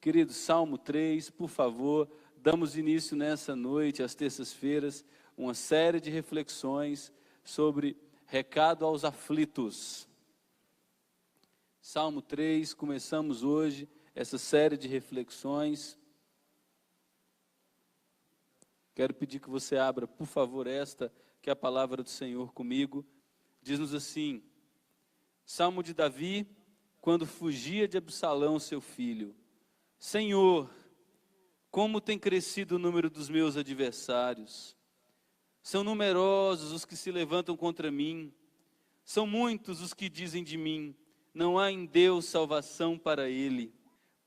Querido, Salmo 3, por favor, damos início nessa noite, às terças-feiras, uma série de reflexões sobre recado aos aflitos. Salmo 3, começamos hoje essa série de reflexões. Quero pedir que você abra, por favor, esta, que é a palavra do Senhor comigo. Diz-nos assim, Salmo de Davi, quando fugia de Absalão, seu filho. Senhor, como tem crescido o número dos meus adversários. São numerosos os que se levantam contra mim. São muitos os que dizem de mim, não há em Deus salvação para ele.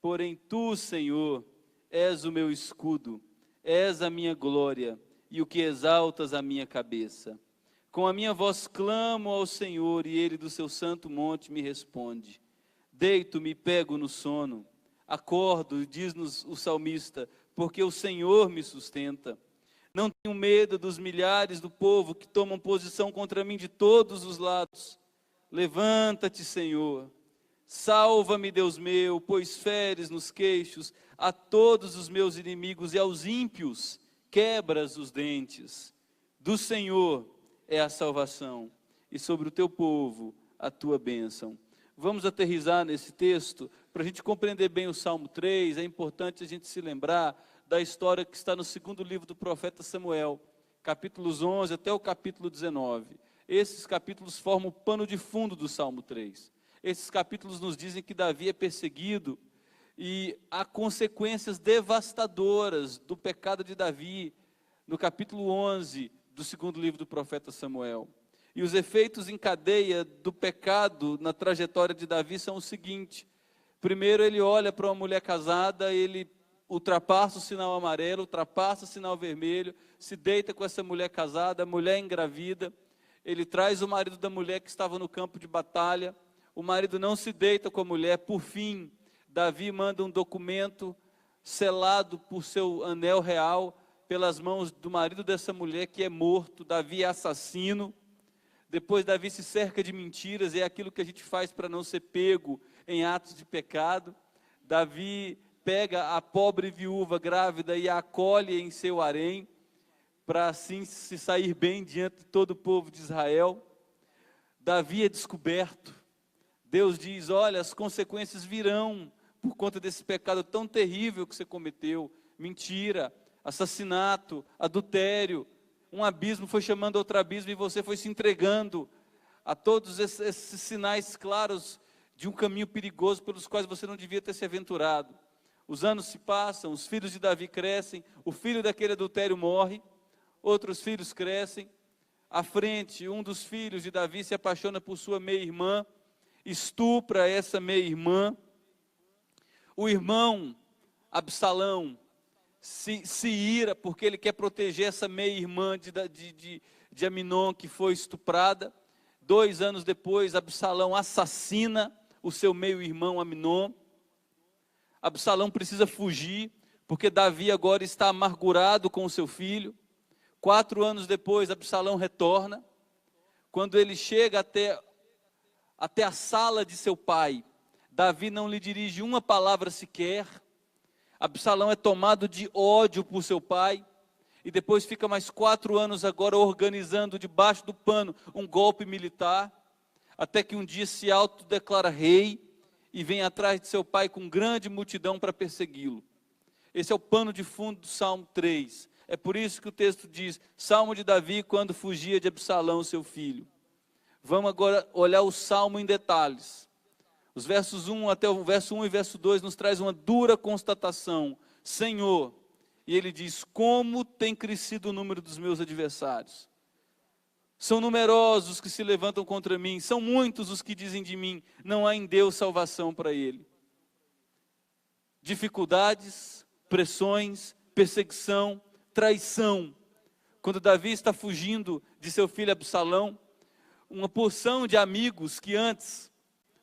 Porém tu, Senhor, és o meu escudo, és a minha glória e o que exaltas a minha cabeça. Com a minha voz clamo ao Senhor e ele do seu santo monte me responde. Deito-me e pego no sono. Acordo, diz-nos o salmista, porque o Senhor me sustenta. Não tenho medo dos milhares do povo que tomam posição contra mim de todos os lados. Levanta-te, Senhor. Salva-me, Deus meu, pois feres nos queixos a todos os meus inimigos e aos ímpios quebras os dentes. Do Senhor é a salvação e sobre o teu povo a tua bênção. Vamos aterrissar nesse texto, para a gente compreender bem o Salmo 3, é importante a gente se lembrar da história que está no segundo livro do profeta Samuel, capítulos 11 até o capítulo 19. Esses capítulos formam o pano de fundo do Salmo 3. Esses capítulos nos dizem que Davi é perseguido e há consequências devastadoras do pecado de Davi, no capítulo 11 do segundo livro do profeta Samuel. E os efeitos em cadeia do pecado na trajetória de Davi são o seguinte. Primeiro ele olha para uma mulher casada, ele ultrapassa o sinal amarelo, ultrapassa o sinal vermelho, se deita com essa mulher casada, a mulher engravida, ele traz o marido da mulher que estava no campo de batalha, o marido não se deita com a mulher, por fim, Davi manda um documento selado por seu anel real, pelas mãos do marido dessa mulher que é morto, Davi é assassino. Depois Davi se cerca de mentiras, é aquilo que a gente faz para não ser pego em atos de pecado. Davi pega a pobre viúva grávida e a acolhe em seu harém, para assim se sair bem diante de todo o povo de Israel. Davi é descoberto. Deus diz, olha, as consequências virão por conta desse pecado tão terrível que você cometeu. Mentira, assassinato, adultério. Um abismo foi chamando outro abismo e você foi se entregando a todos esses sinais claros de um caminho perigoso pelos quais você não devia ter se aventurado. Os anos se passam, os filhos de Davi crescem, o filho daquele adultério morre, outros filhos crescem. À frente, um dos filhos de Davi se apaixona por sua meia-irmã, estupra essa meia-irmã. O irmão Absalão se ira porque ele quer proteger essa meia-irmã de Aminon que foi estuprada. 2 anos depois, Absalão assassina o seu meio-irmão Aminon. Absalão precisa fugir, porque Davi agora está amargurado com o seu filho. 4 anos depois, Absalão retorna. Quando ele chega até a sala de seu pai, Davi não lhe dirige uma palavra sequer. Absalão é tomado de ódio por seu pai, e depois fica mais 4 anos agora organizando debaixo do pano um golpe militar, até que um dia se autodeclara rei, e vem atrás de seu pai com grande multidão para persegui-lo. Esse é o pano de fundo do Salmo 3, é por isso que o texto diz, Salmo de Davi quando fugia de Absalão, seu filho. Vamos agora olhar o Salmo em detalhes. Os versos 1 até o verso 1 e verso 2 nos traz uma dura constatação. Senhor, e ele diz, como tem crescido o número dos meus adversários. São numerosos os que se levantam contra mim, são muitos os que dizem de mim, não há em Deus salvação para ele. Dificuldades, pressões, perseguição, traição. Quando Davi está fugindo de seu filho Absalão, uma porção de amigos que antes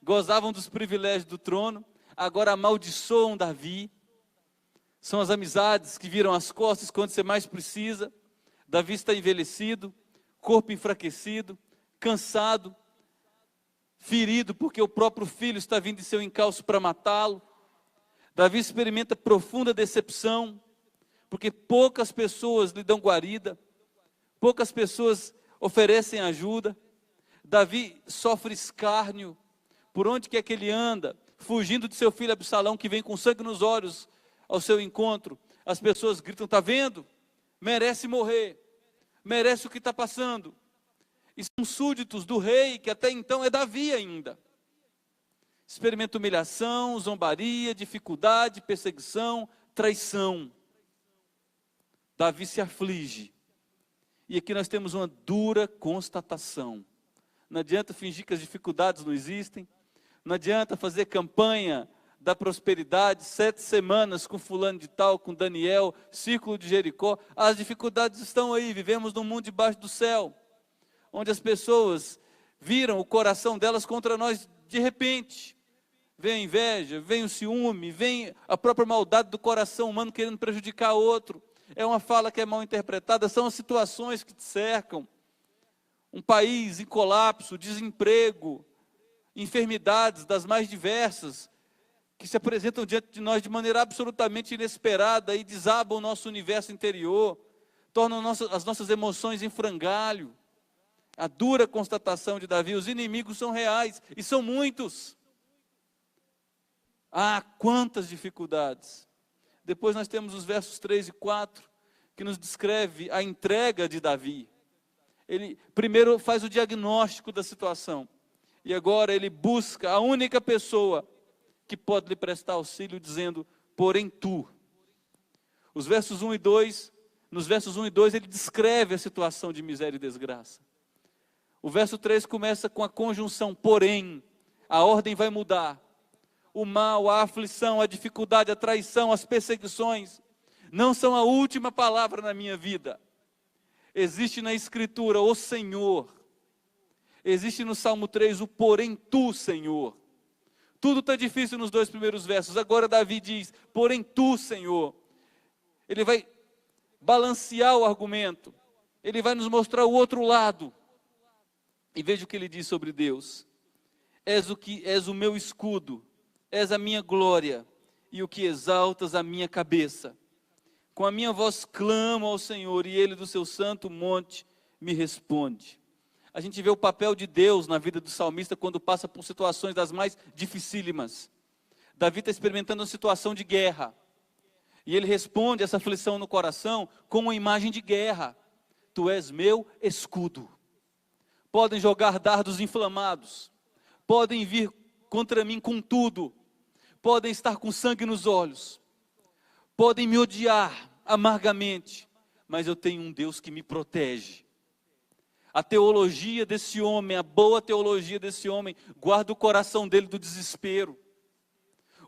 gozavam dos privilégios do trono, agora amaldiçoam Davi. São as amizades que viram as costas quando você mais precisa. Davi está envelhecido, corpo enfraquecido, cansado, ferido porque o próprio filho está vindo de seu encalço para matá-lo. Davi experimenta profunda decepção, porque poucas pessoas lhe dão guarida, poucas pessoas oferecem ajuda. Davi sofre escárnio, por onde quer que ele anda, fugindo de seu filho Absalão, que vem com sangue nos olhos ao seu encontro. As pessoas gritam: está vendo? Merece morrer, merece o que está passando. E são súditos do rei, que até então é Davi ainda. Experimenta humilhação, zombaria, dificuldade, perseguição, traição. Davi se aflige. E aqui nós temos uma dura constatação. Não adianta fingir que as dificuldades não existem. Não adianta fazer campanha da prosperidade, 7 semanas com fulano de tal, com Daniel, círculo de Jericó. As dificuldades estão aí, vivemos num mundo debaixo do céu, onde as pessoas viram o coração delas contra nós de repente. Vem a inveja, vem o ciúme, vem a própria maldade do coração humano querendo prejudicar outro. É uma fala que é mal interpretada, são as situações que te cercam. Um país em colapso, desemprego, enfermidades das mais diversas, que se apresentam diante de nós de maneira absolutamente inesperada e desabam o nosso universo interior, tornam as nossas emoções em frangalho. A dura constatação de Davi: os inimigos são reais e são muitos. Ah, quantas dificuldades! Depois nós temos os versos 3 e 4, que nos descreve a entrega de Davi. Ele primeiro faz o diagnóstico da situação, e agora ele busca a única pessoa que pode lhe prestar auxílio, dizendo: porém tu. Os versos 1 e 2, nos versos 1 e 2 ele descreve a situação de miséria e desgraça. O verso 3 começa com a conjunção porém, a ordem vai mudar. O mal, a aflição, a dificuldade, a traição, as perseguições, não são a última palavra na minha vida. Existe na Escritura o Senhor. Existe no Salmo 3 o porém tu, Senhor. Tudo está difícil nos 2 primeiros versos. Agora Davi diz: porém tu, Senhor. Ele vai balancear o argumento. Ele vai nos mostrar o outro lado. E veja o que ele diz sobre Deus: és o meu escudo, és a minha glória, e o que exaltas a minha cabeça. Com a minha voz clamo ao Senhor, e Ele do seu santo monte me responde. A gente vê o papel de Deus na vida do salmista quando passa por situações das mais dificílimas. Davi está experimentando uma situação de guerra, e ele responde essa aflição no coração com uma imagem de guerra: tu és meu escudo. Podem jogar dardos inflamados, podem vir contra mim com tudo, podem estar com sangue nos olhos, podem me odiar amargamente, mas eu tenho um Deus que me protege. A teologia desse homem, a boa teologia desse homem, guarda o coração dele do desespero.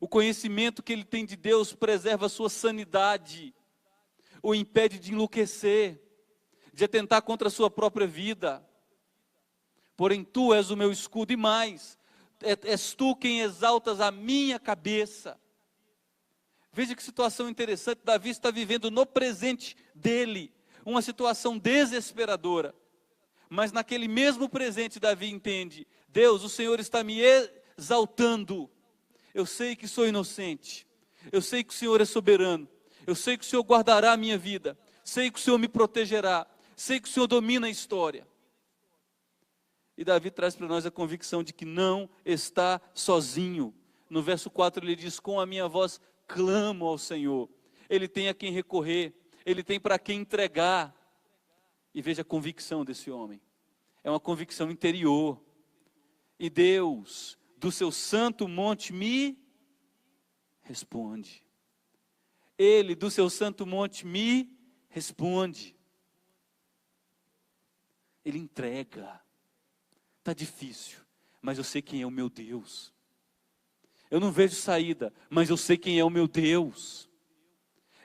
O conhecimento que ele tem de Deus preserva a sua sanidade, o impede de enlouquecer, de atentar contra a sua própria vida. Porém tu és o meu escudo, e mais, és tu quem exaltas a minha cabeça. Veja que situação interessante. Davi está vivendo no presente dele uma situação desesperadora, mas naquele mesmo presente Davi entende: Deus, o Senhor está me exaltando. Eu sei que sou inocente, eu sei que o Senhor é soberano, eu sei que o Senhor guardará a minha vida, sei que o Senhor me protegerá, sei que o Senhor domina a história. E Davi traz para nós a convicção de que não está sozinho. No verso 4 ele diz: com a minha voz clamo ao Senhor. Ele tem a quem recorrer, ele tem para quem entregar. E veja a convicção desse homem, é uma convicção interior. E Deus, do seu santo monte, me responde. Ele, do seu santo monte, me responde. Ele entrega. Está difícil, mas eu sei quem é o meu Deus. Eu não vejo saída, mas eu sei quem é o meu Deus.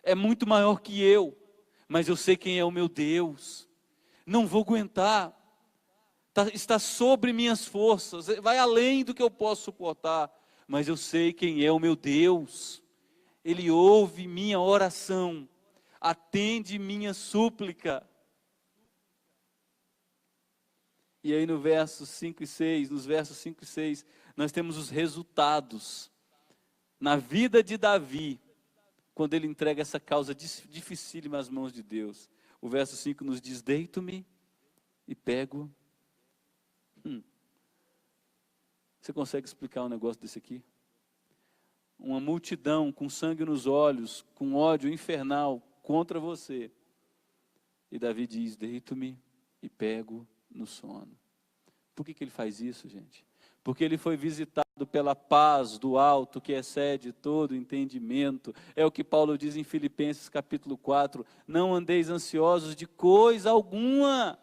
É muito maior que eu, mas eu sei quem é o meu Deus. Não vou aguentar, está sobre minhas forças, vai além do que eu posso suportar, mas eu sei quem é o meu Deus. Ele ouve minha oração, atende minha súplica. E aí nos versos 5 e 6, nós temos os resultados na vida de Davi, quando ele entrega essa causa dificílima às mãos de Deus. O verso 5 nos diz: deito-me e pego. Você consegue explicar um negócio desse aqui? Uma multidão com sangue nos olhos, com ódio infernal contra você. E Davi diz: deito-me e pego no sono. Por que ele faz isso, gente? Porque ele foi visitado pela paz do alto, que excede todo entendimento. É o que Paulo diz em Filipenses capítulo 4, não andeis ansiosos de coisa alguma.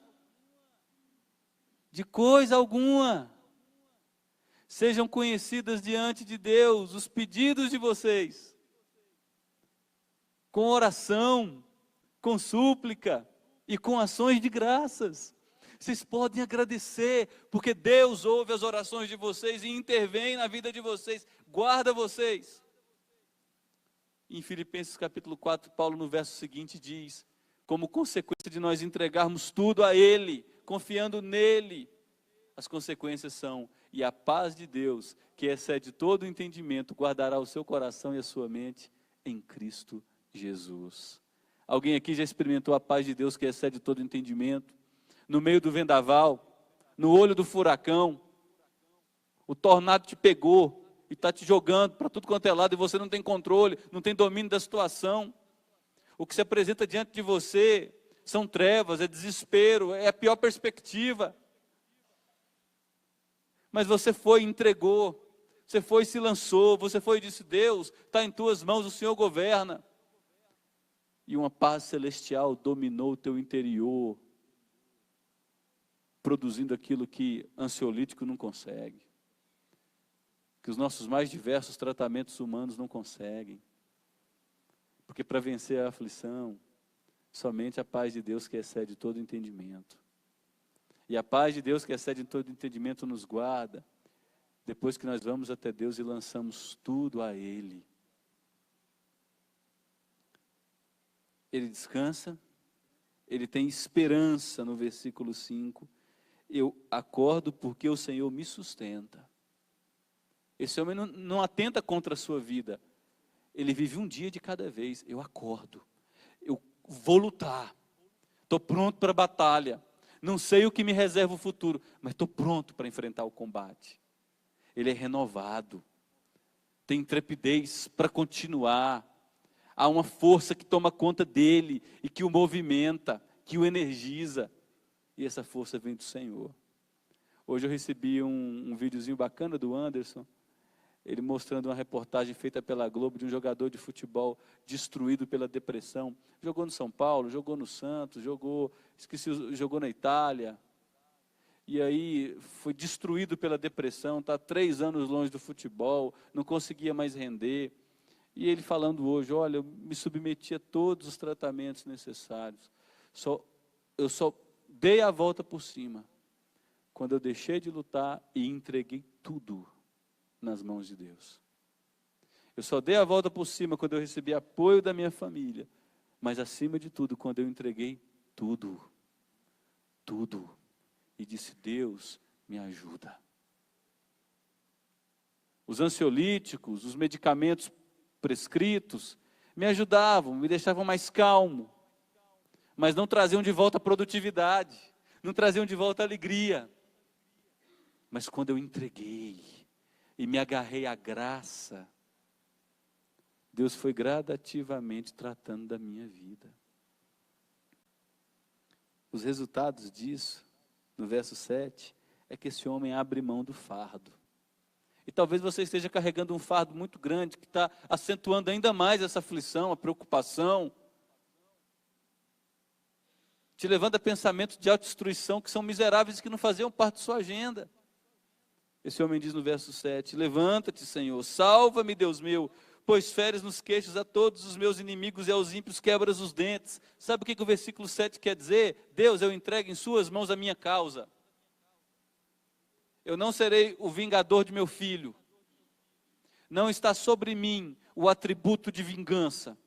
De coisa alguma. Sejam conhecidas diante de Deus os pedidos de vocês, com oração, com súplica e com ações de graças. Vocês podem agradecer, porque Deus ouve as orações de vocês e intervém na vida de vocês, guarda vocês. Em Filipenses capítulo 4, Paulo no verso seguinte diz, como consequência de nós entregarmos tudo a Ele, confiando nele, as consequências são: e a paz de Deus, que excede todo o entendimento, guardará o seu coração e a sua mente em Cristo Jesus. Alguém aqui já experimentou a paz de Deus que excede todo o entendimento? No meio do vendaval, no olho do furacão, o tornado te pegou e está te jogando para tudo quanto é lado e você não tem controle, não tem domínio da situação. O que se apresenta diante de você são trevas, é desespero, é a pior perspectiva. Mas você foi e entregou, você foi e se lançou, você foi e disse: Deus, está em tuas mãos, o Senhor governa. E uma paz celestial dominou o teu interior, produzindo aquilo que ansiolítico não consegue, que os nossos mais diversos tratamentos humanos não conseguem. Porque para vencer a aflição, somente a paz de Deus que excede todo entendimento. E a paz de Deus que excede todo entendimento nos guarda, depois que nós vamos até Deus e lançamos tudo a Ele. Ele descansa, ele tem esperança no versículo 5. Eu acordo porque o Senhor me sustenta. Esse homem não atenta contra a sua vida. Ele vive um dia de cada vez. Eu acordo, eu vou lutar, estou pronto para a batalha. Não sei o que me reserva o futuro, mas estou pronto para enfrentar o combate. Ele é renovado, tem intrepidez para continuar. Há uma força que toma conta dele e que o movimenta, que o energiza. E essa força vem do Senhor. Hoje eu recebi um videozinho bacana do Anderson, ele mostrando uma reportagem feita pela Globo de um jogador de futebol destruído pela depressão. Jogou no São Paulo, jogou no Santos, jogou na Itália. E aí foi destruído pela depressão, está 3 anos longe do futebol, não conseguia mais render. E ele falando hoje: olha, eu me submeti a todos os tratamentos necessários. Eu só dei a volta por cima quando eu deixei de lutar e entreguei tudo nas mãos de Deus. Eu só dei a volta por cima quando eu recebi apoio da minha família, mas acima de tudo, quando eu entreguei tudo, e disse: Deus, me ajuda. Os ansiolíticos, os medicamentos prescritos, me ajudavam, me deixavam mais calmo, mas não traziam de volta a produtividade, não traziam de volta a alegria. Mas quando eu entreguei e me agarrei à graça, Deus foi gradativamente tratando da minha vida. Os resultados disso, no verso 7, é que esse homem abre mão do fardo. E talvez você esteja carregando um fardo muito grande, que está acentuando ainda mais essa aflição, a preocupação, te levando a pensamentos de autodestruição que são miseráveis e que não faziam parte de sua agenda. Esse homem diz no verso 7, levanta-te, Senhor, salva-me, Deus meu, pois feres nos queixos a todos os meus inimigos e aos ímpios quebras os dentes. Sabe o que o versículo 7 quer dizer? Deus, eu entrego em suas mãos a minha causa. Eu não serei o vingador de meu filho. Não está sobre mim o atributo de vingança.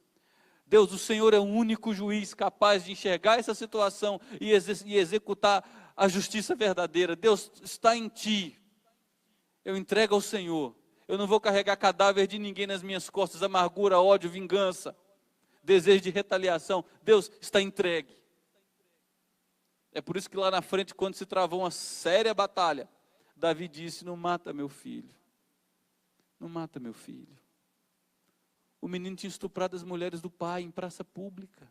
Deus, o Senhor é o único juiz capaz de enxergar essa situação e executar a justiça verdadeira. Deus, está em ti. Eu entrego ao Senhor. Eu não vou carregar cadáver de ninguém nas minhas costas, amargura, ódio, vingança, desejo de retaliação. Deus, está entregue. É por isso que lá na frente, quando se travou uma séria batalha, Davi disse: não mata meu filho. Não mata meu filho. O menino tinha estuprado as mulheres do pai em praça pública.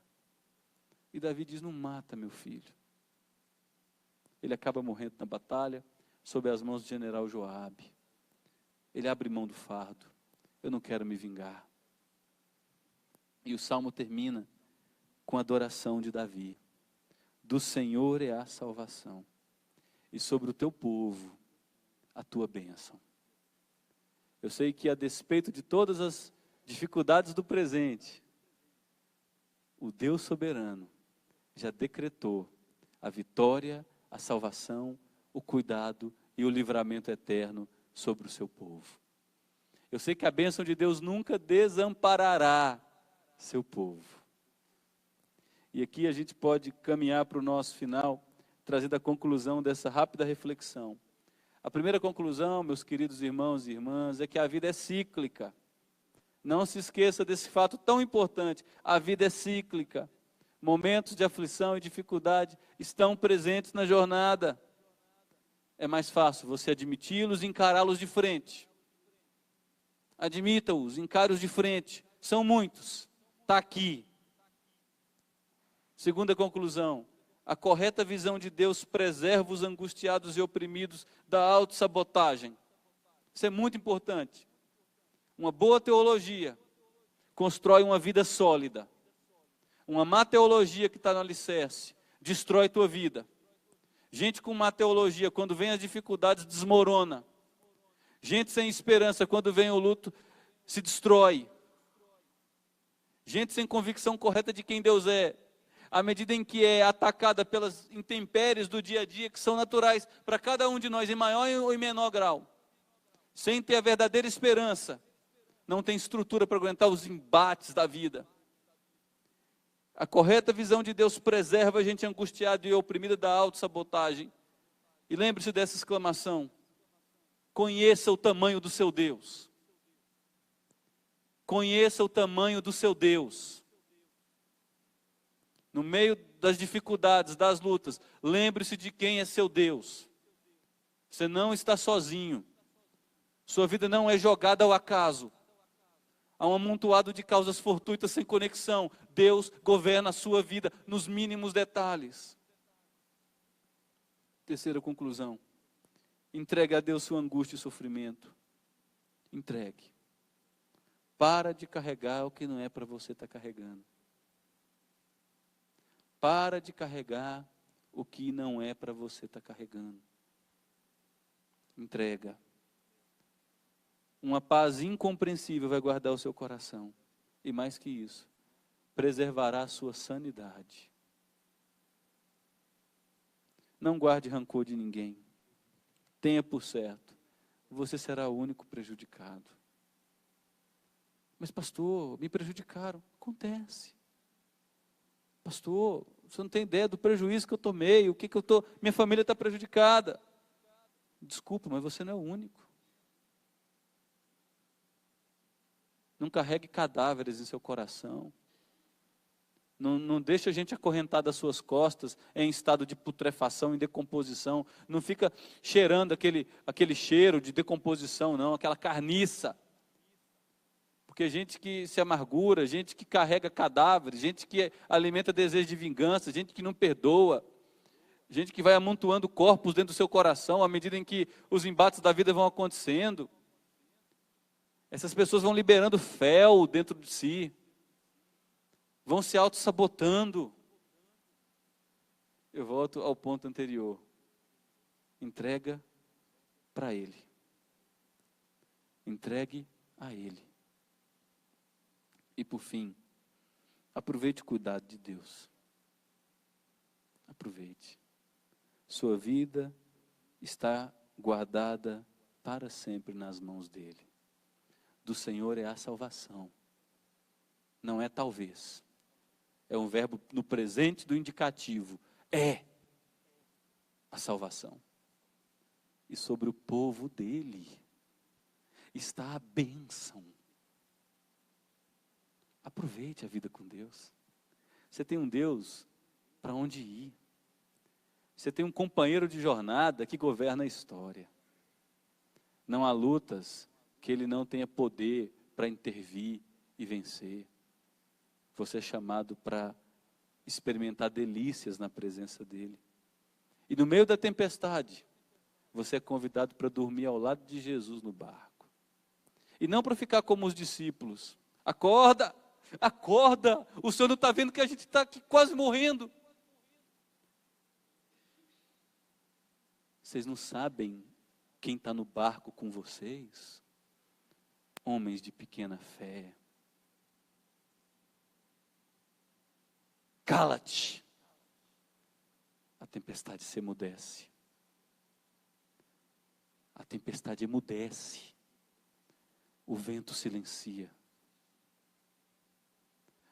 E Davi diz: não mata meu filho. Ele acaba morrendo na batalha, sob as mãos do general Joabe. Ele abre mão do fardo. Eu não quero me vingar. E o salmo termina com a adoração de Davi. Do Senhor é a salvação, e sobre o teu povo a tua bênção. Eu sei que, a despeito de todas as dificuldades do presente, o Deus soberano já decretou a vitória, a salvação, o cuidado e o livramento eterno sobre o seu povo. Eu sei que a bênção de Deus nunca desamparará seu povo. E aqui a gente pode caminhar para o nosso final, trazendo a conclusão dessa rápida reflexão. A primeira conclusão, meus queridos irmãos e irmãs, é que a vida é cíclica. Não se esqueça desse fato tão importante. A vida é cíclica. Momentos de aflição e dificuldade estão presentes na jornada. É mais fácil você admiti-los e encará-los de frente. Admita-os, encare-os de frente. São muitos. Está aqui. Segunda conclusão, a correta visão de Deus preserva os angustiados e oprimidos da autossabotagem. Isso é muito importante. Uma boa teologia constrói uma vida sólida. Uma má teologia que está no alicerce destrói tua vida. Gente com má teologia, quando vem as dificuldades, desmorona. Gente sem esperança, quando vem o luto, se destrói. Gente sem convicção correta de quem Deus é, à medida em que é atacada pelas intempéries do dia a dia, que são naturais para cada um de nós, em maior ou em menor grau, sem ter a verdadeira esperança, não tem estrutura para aguentar os embates da vida. A correta visão de Deus preserva a gente angustiada e oprimida da autossabotagem. E lembre-se dessa exclamação: conheça o tamanho do seu Deus. Conheça o tamanho do seu Deus. No meio das dificuldades, das lutas, lembre-se de quem é seu Deus. Você não está sozinho. Sua vida não é jogada ao acaso. Há um amontoado de causas fortuitas sem conexão. Deus governa a sua vida nos mínimos detalhes. Terceira conclusão. Entregue a Deus sua angústia e sofrimento. Entregue. Para de carregar o que não é para você estar carregando. Para de carregar o que não é para você estar carregando. Entrega. Uma paz incompreensível vai guardar o seu coração. E mais que isso, preservará a sua sanidade. Não guarde rancor de ninguém. Tenha por certo, você será o único prejudicado. Mas pastor, me prejudicaram. Acontece. Pastor, você não tem ideia do prejuízo que eu tomei, minha família está prejudicada. Desculpa, mas você não é o único. Não carregue cadáveres em seu coração. Não deixe a gente acorrentar das suas costas em estado de putrefação, em decomposição. Não fica cheirando aquele cheiro de decomposição, não, aquela carniça. Porque gente que se amargura, gente que carrega cadáveres, gente que alimenta desejo de vingança, gente que não perdoa, gente que vai amontoando corpos dentro do seu coração à medida em que os embates da vida vão acontecendo. Essas pessoas vão liberando fel dentro de si, vão se auto-sabotando. Eu volto ao ponto anterior. Entrega para Ele. Entregue a Ele. E por fim, aproveite o cuidado de Deus. Aproveite. Sua vida está guardada para sempre nas mãos dEle. Do Senhor é a salvação. Não é talvez. É um verbo no presente do indicativo. É a salvação. E sobre o povo dele. está a bênção. Aproveite a vida com Deus. Você tem um Deus para onde ir. Você tem um companheiro de jornada que governa a história. Não há lutas que Ele não tenha poder para intervir e vencer. Você é chamado para experimentar delícias na presença dEle. E no meio da tempestade, você é convidado para dormir ao lado de Jesus no barco. E não para ficar como os discípulos. Acorda, acorda, o Senhor não está vendo que a gente está aqui quase morrendo. Vocês não sabem quem está no barco com vocês? Homens de pequena fé. Cala-te. A tempestade se emudece. A tempestade emudece. O vento silencia.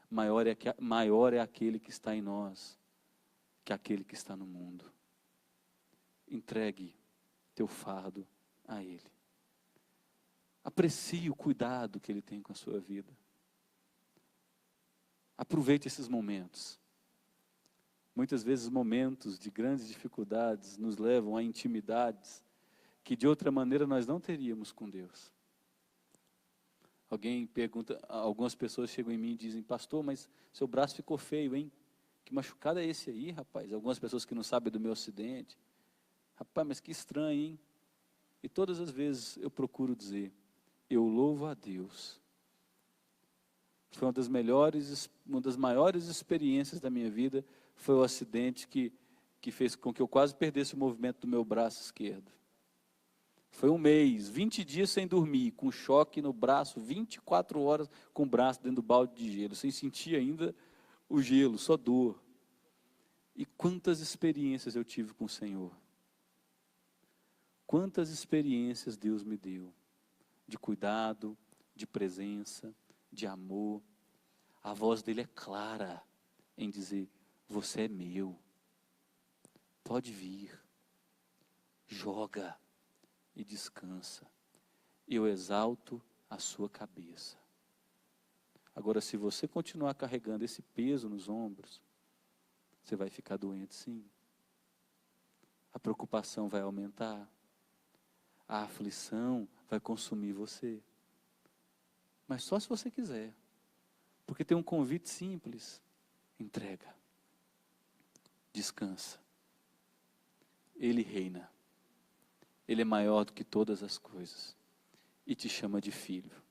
Maior é aquele que está em nós que aquele que está no mundo. Entregue teu fardo a Ele. Aprecie o cuidado que Ele tem com a sua vida. Aproveite esses momentos. Muitas vezes momentos de grandes dificuldades nos levam a intimidades que de outra maneira nós não teríamos com Deus. Alguém pergunta, algumas pessoas chegam em mim e dizem: pastor, mas seu braço ficou feio, hein? Que machucado é esse aí, rapaz? Algumas pessoas que não sabem do meu acidente. Rapaz, mas que estranho, hein? E todas as vezes eu procuro dizer: eu louvo a Deus. Foi uma das maiores experiências da minha vida, foi o acidente que fez com que eu quase perdesse o movimento do meu braço esquerdo. Foi um mês, 20 dias sem dormir, com choque no braço, 24 horas com o braço dentro do balde de gelo, sem sentir ainda o gelo, só dor. E quantas experiências eu tive com o Senhor. Quantas experiências Deus me deu, de cuidado, de presença, de amor. A voz dele é clara em dizer: você é meu, pode vir, joga e descansa, eu exalto a sua cabeça. Agora, se você continuar carregando esse peso nos ombros, você vai ficar doente, sim. A preocupação vai aumentar, a aflição vai consumir você. Mas só se você quiser, porque tem um convite simples: entrega, descansa. Ele reina, Ele é maior do que todas as coisas, e te chama de filho.